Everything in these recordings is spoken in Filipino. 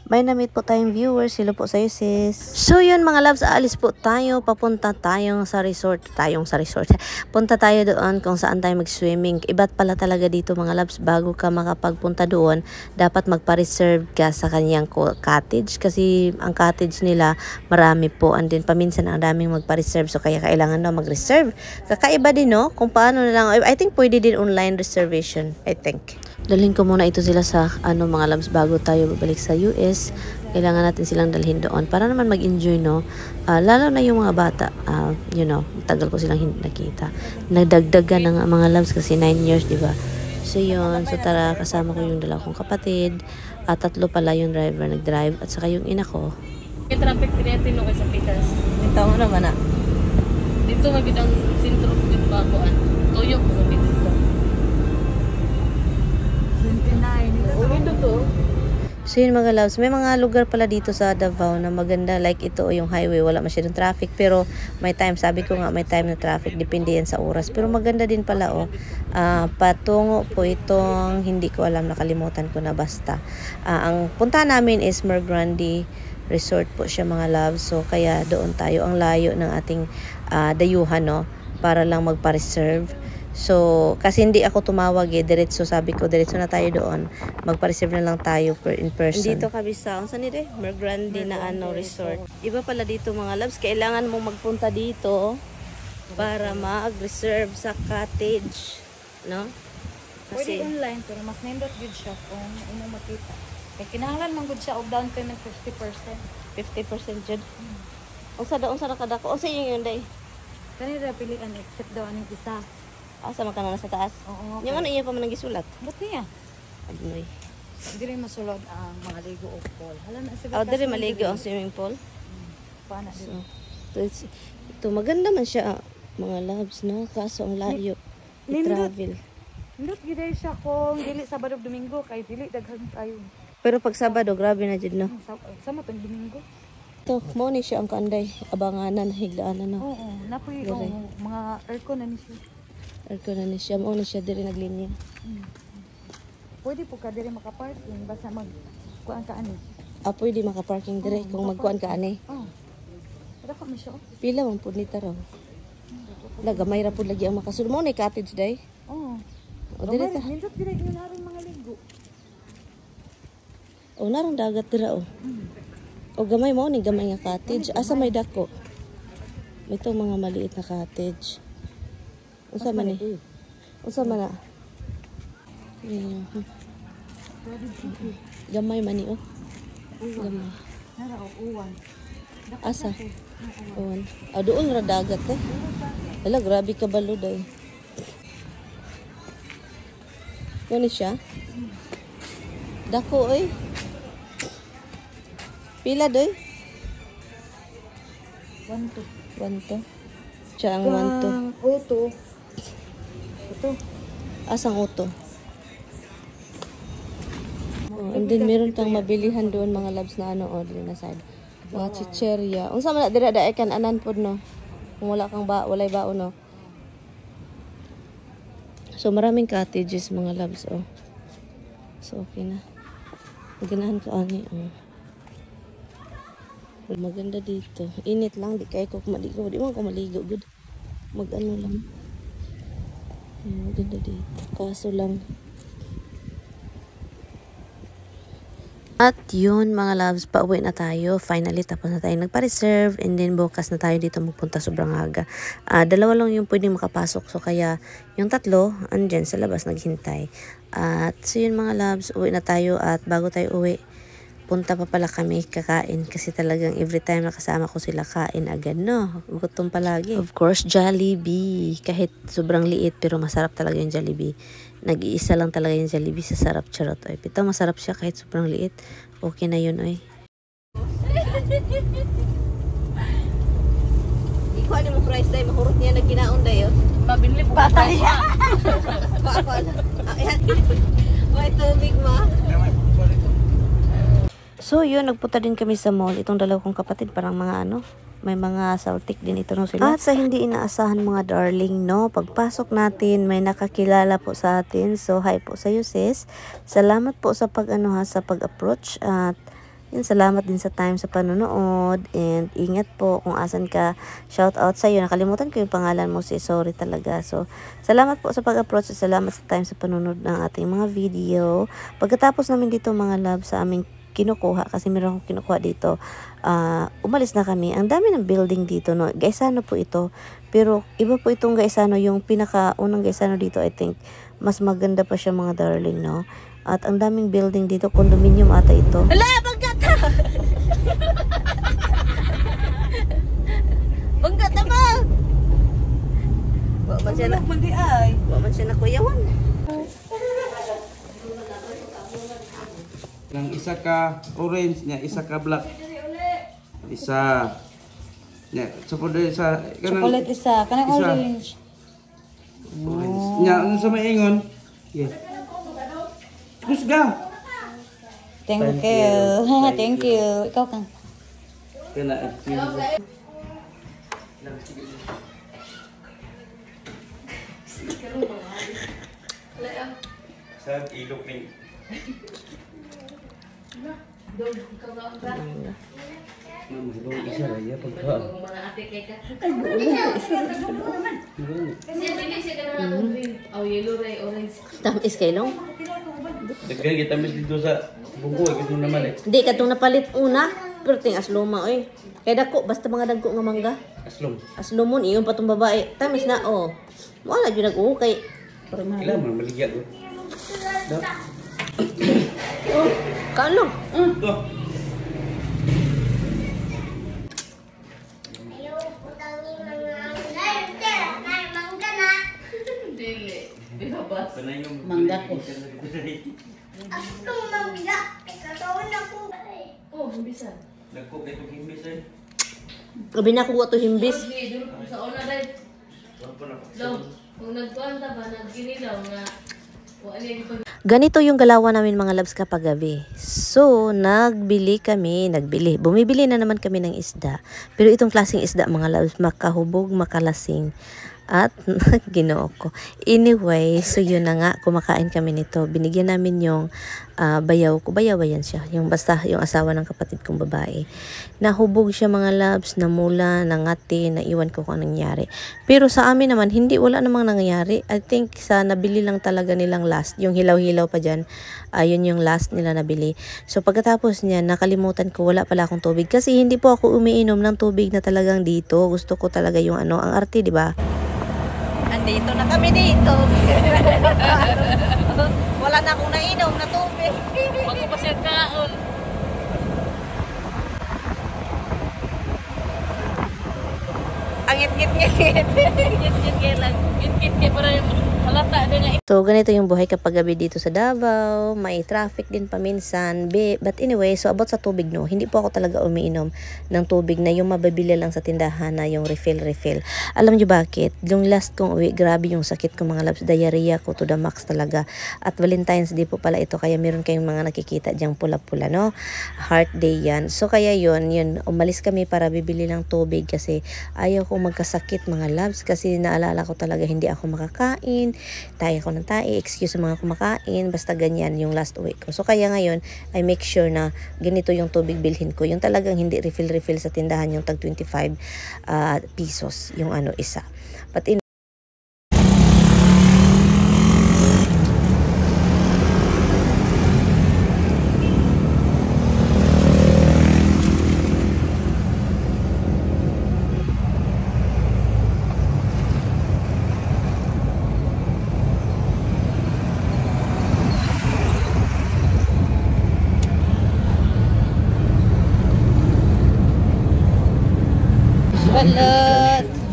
May na-meet po tayong viewers. Hello po sa'yo, sis. So, yun mga loves, aalis po tayo. Papunta tayong sa resort. Punta tayo doon kung saan tayo mag-swimming. Iba't pala talaga dito mga loves. Bago ka makapagpunta doon, dapat magpa-reserve ka sa kanyang cottage. Kasi ang cottage nila, marami po. And then, paminsan ang daming magpa-reserve. So, kaya kailangan na mag-reserve. Kakaiba din, no? Kung paano na lang. I think pwede din online reservation. I think. Dalhin ko muna ito sila sa mga loves bago tayo babalik sa US. Kailangan natin silang dalhin doon para naman mag-enjoy, no? Lalo na yung mga bata, tagal ko silang hindi nakita. Nagdagdagan ng mga loves kasi 9 years, di ba? So yun, so tara, kasama ko yung dalawa kong kapatid. Tatlo pala yung driver nag-drive at saka yung ina ko. Yung traffic pinatino kay sa Pitas. Ito mo naman Dito mabitang sintro dito pa ako. Tuyok mo dito. So yun mga loves, may mga lugar pala dito sa Davao na maganda, like ito yung highway, wala masyadong traffic pero may time, sabi ko nga may time na traffic, depende yan sa oras, pero maganda din pala patungo po itong, hindi ko alam, nakalimutan ko na basta. Ang punta namin is Mergrande Resort po siya mga loves, so kaya doon tayo, ang layo ng ating dayuhan, no, para lang magpa-reserve. So, kasi hindi ako tumawag diretso, sabi ko, diretso na tayo doon. Magpa-reserve na lang tayo in person. Dito kabisa, saan nito? Mergrande na resort. Iba pala dito mga loves, kailangan mong magpunta dito para mag-reserve sa cottage, no? Kasi pwede online, pero mas nindot good siya kung ino makita. Kaya kinahanglan man good siya og down payment 50%. 50% jud. Unsa nakadako? Unsa yun day? Kanira pilian except daw aning isa. Asa man kana sa taas? Oo. Yung iya pa man nagisulat. Ba't niya? Agnoy. Hindi rin masulod ang mga ligo o pool. Hala na sa Diri maligo ang swimming pool. Paano din? Ito maganda man siya mga loves, no? Kaso ang layo. I-travel. Lindot giday siya kung dili Sabado Domingo kay dili daghan tayo. Pero pag Sabado grabe na jud, no? Sama tong Domingo. Ito, mo ni siya ang kanday. Abanganan, higlaan na. Oo, napoy mga aircon na ni siya. Aircon na ni siya. Mo ni siya diri naglinya. Pwede po ka diri makaparking basta magkuan ka ani. Pwede makaparking diri kung magkuan ka ani. Kada ka mi siya. Pila man pud nita raw. Lagamay ra pud lagi ang makasul. Mo ni cottage day. Oo. O diri ta. Nindot diri naron mga ligo. O narang dagat dira o. O gamay mo ni gamay nga cottage. Asa may dako? May to mga maliit na cottage. Unsa man ni? Unsa man na? Gamay man ni oh. Gamay. Nara uwan. Asa? Uwan. Doon ra dagat eh. Hala, grabe ka balod ay. Yan siya? Dako eh. Pila doy? 1 to. Siya ang 1 to. Auto. Ito. Asang auto? And then meron kang mabilihan doon mga loves na dito na side. Mga chicherya. Unsa man dira da kan anan pod, no? Kung wala kang walay baon, no. So maraming cottages mga loves, oh. So okay na. Maganahan ka ani, oh. Maganda dito. Init lang, di kayo ko maligo. Di mo ko maligo, good. Mag-ano lang. Maganda dito. Kaso lang. At yun mga loves, pauwi na tayo. Finally, tapos na tayo nagpa-reserve. And then bukas na tayo dito magpunta sobrang aga. Dalawa lang yung pwedeng makapasok. So kaya yung tatlo, andyan sa labas naghintay. At so yun mga loves, uwi na tayo. At bago tayo uwi, punta pa pala kami kakain kasi talagang every time nakasama ko sila kain agad, no? Gutom palagi. Of course, Jollibee. Kahit sobrang liit pero masarap talaga yung Jollibee. Nag-iisa lang talaga yung Jollibee sa sarap, charot. Oy, pito masarap siya kahit sobrang liit. Okay na yun, oy. Ikaw ano mo fries day, mahurot niya na kinaon day, oh. Mabili po patay. May tubig ma. So yun, nagpunta din kami sa mall. Itong dalaw kong kapatid, parang mga may mga saltik din ito no sila. At sa hindi inaasahan mga darling, no, pagpasok natin, may nakakilala po sa atin. So hi po sa iyo sis. Salamat po sa sa pag-approach at Yun, salamat din sa time sa panonood. And ingat po kung asan ka. Shout out sa iyo. Nakalimutan ko yung pangalan mo. Sorry talaga. So, salamat po sa pag-approach. Salamat sa time sa panonood ng ating mga video. Pagkatapos namin dito mga love sa aming kinukuha, kasi meron akong kinukuha dito, umalis na kami. Ang dami ng building dito, no? Gaisano po ito, pero iba po itong Gaisano, yung pinakaunang Gaisano dito. I think mas maganda pa siya mga darling, no? At ang daming building dito, condominium ata ito. Hala, banggata! Banggata ba? Wa man siya na wa man siya na kuyawan. Nang isa ka orange nya, isa ka black. Isa. Nya, chocolate isa. Chocolate isa, kanang isa. orange. Orange. Nya, ano sa maingon? Yeah. Kusga. Thank Thank you. you. Thank you. Ikaw kang. Kana. Sa ilok ni. Isa ya pagka. Tamis kayo, no? Dagay kita mis dito sa bunggo ito naman eh. Di katong napalit una, pero ting asloma oy. Kaya dako basta mga dagko nga mangga. Aslom. Aslomon iyon patong babae. Tamis na oh. Wala gyud nag-ukay. Kailan man maligya ko. Oh, kaano? Ito. Mangga ko. Oh, bisa. Dagko kay tong himbis eh. Gabi na ko to himbis. Sa una dahil, Wala pa na. kung nagkuhan ta ba, nagkinilaw nga, wala yung Ganito yung galawan namin mga labs kapag gabi. So, bumibili na naman kami ng isda. Pero itong klaseng isda mga labs, makahubog, makalasing. At ginoo ko. Anyway, so yun na nga, kumakain kami nito. Binigyan namin yung bayaw ko. Bayaw ba yan siya? Yung basta yung asawa ng kapatid kong babae. Nahubog siya mga labs, namula, nangati, naiwan ko kung nangyari. Pero sa amin naman, wala namang nangyari. I think sa nabili lang talaga nilang last. Yung hilaw-hilaw pa dyan, yun yung last nila nabili. So pagkatapos niya, nakalimutan ko, wala pala akong tubig. Kasi hindi po ako umiinom ng tubig na talagang dito. Gusto ko talaga yung ang arte, di ba? Andito na kami dito. Wala na akong nainom na tubig. Bago pa siya kaon. Ang ngit-ngit-ngit. Ngit-ngit lang. Ngit-ngit para halata din nga. So, ganito yung buhay kapag gabi dito sa Davao. May traffic din paminsan. But anyway, so about sa tubig, no, hindi po ako talaga umiinom ng tubig na yung mabibili lang sa tindahan na yung refill. Alam nyo bakit? Yung last kong uwi, grabe yung sakit ko mga labs. Diarrhea ko to the max talaga. At Valentine's Day po pala ito. Kaya meron kayong mga nakikita dyang pula-pula, no? Heart Day yan. So, kaya yun, umalis kami para bibili ng tubig kasi ayaw kong magkasakit mga labs. Kasi naalala ko talaga hindi ako makakain. Tayo ko ng tayo, excuse sa mga kumakain, basta ganyan yung last week ko. So kaya ngayon, I make sure na ganito yung tubig bilhin ko. Yung talagang hindi refill sa tindahan, yung tag 25 pesos, yung isa. But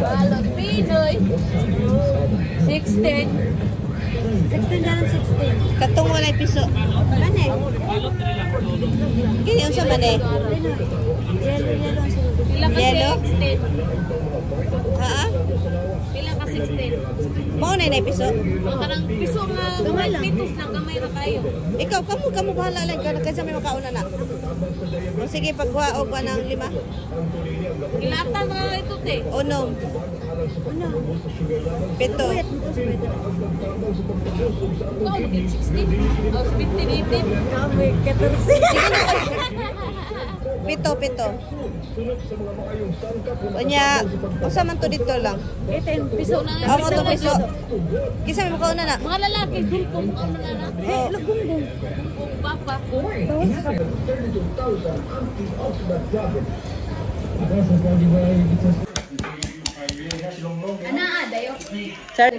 Balot Pinoy. 16. 16 na 16. katong wala piso. Mane? Kini unsa mane? Pila ka Yellow? 16. Ha? Pila ka 16. Mao na piso. O kanang piso nga gamay pitos lang gamay ra kayo. Ikaw kamo bahala lang ka kasi may makauna na. O sige pagkuha og ng 5. Ilatan ra ito te. Unom. Pito. Ikaw maging 16. O 15, 18. Kami 14. Pito. Unya, usa man to dito lang. 18 piso na. Amo to piso. Kisa may makauna na. Mga lalaki, dulpo mo ka man na. Lagunggong. Papa. Ana, dayo. Sir,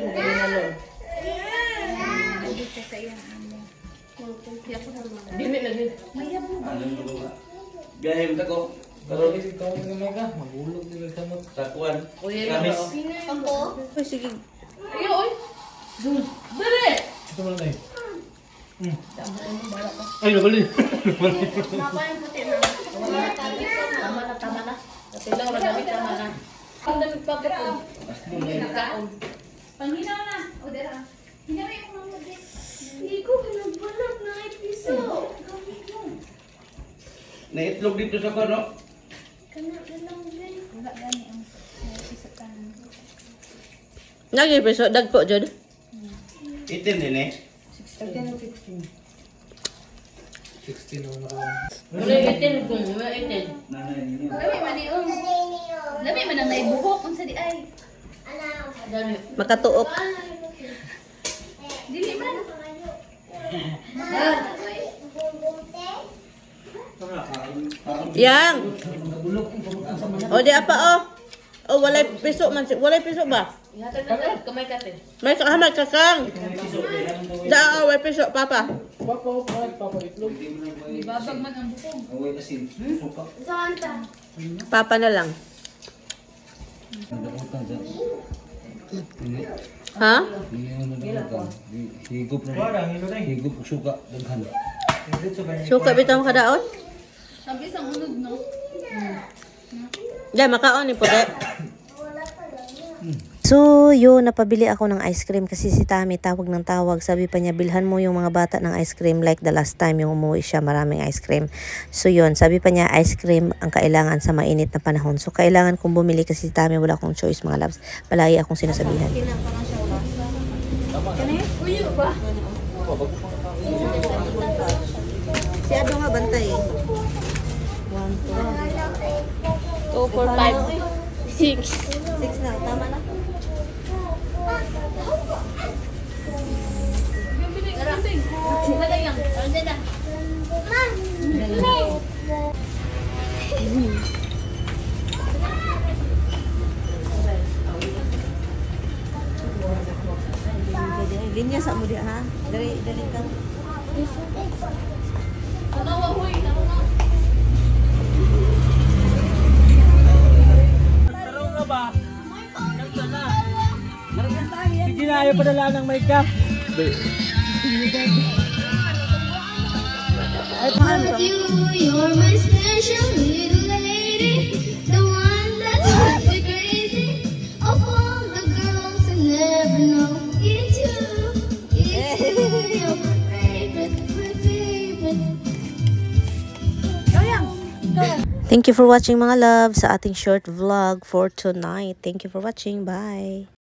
Dili lagi. Biyahe mo ko. Pero Ito ang mga magulog nila sa mga takuan. Uy, Kamis. Uy, sige. Ayo, oy. Dali. ito mo na ay, nabali. Tama na. Tilaw na damit, tama na. Ang damit pa po. Nagkaon. Panghinaw na. O, dera. Hinaw yung mga mudi. Hindi ko pinagbalot na episo. Naitlog dito sa kono. Kana lang din. Wala gani ang isatan. Nagi piso dagko jud. Itin din eh. 16 naman ako. Wala itin kung wala itin. Labi man yung. Labi man ang naibuhok kung sa di ay. Dali. Makatuok. Dili man. Yang. O di apa oh. Oh, walay piso man. Walay piso ba? Ihatag na kamay katin. May kahamay kakang. Da, walay piso papa. Papa, itlog. Ibabag man ang bukong. Santa. Papa na lang. Ha? Higop na. Higop suka daghan. Suka bitaw kadaot? Sabi sa unod no. Dai makaon ni puti. So, yun, napabili ako ng ice cream kasi si Tami tawag ng tawag. Sabi pa niya, bilhan mo yung mga bata ng ice cream like the last time yung umuwi siya, maraming ice cream. So, yun, sabi pa niya, ice cream ang kailangan sa mainit na panahon. So, kailangan kong bumili kasi si Tami, wala akong choice mga loves. Palagi akong sinasabihan. Uyo ba? Si Ado nga bantay. 1, 2, 2, 4, 5, 6. 6 na, tama na. Wala yang. Ano na? Linya sa mo di ha. Dali ka. Tanawa huy, tanawa. Sige na, ayaw padala ng makeup. Love you, you're my special little lady, the one that drives me crazy. Of all the girls I never know, it's you, you're my favorite. Thank you for watching mga love sa ating short vlog for tonight. Thank you for watching. Bye!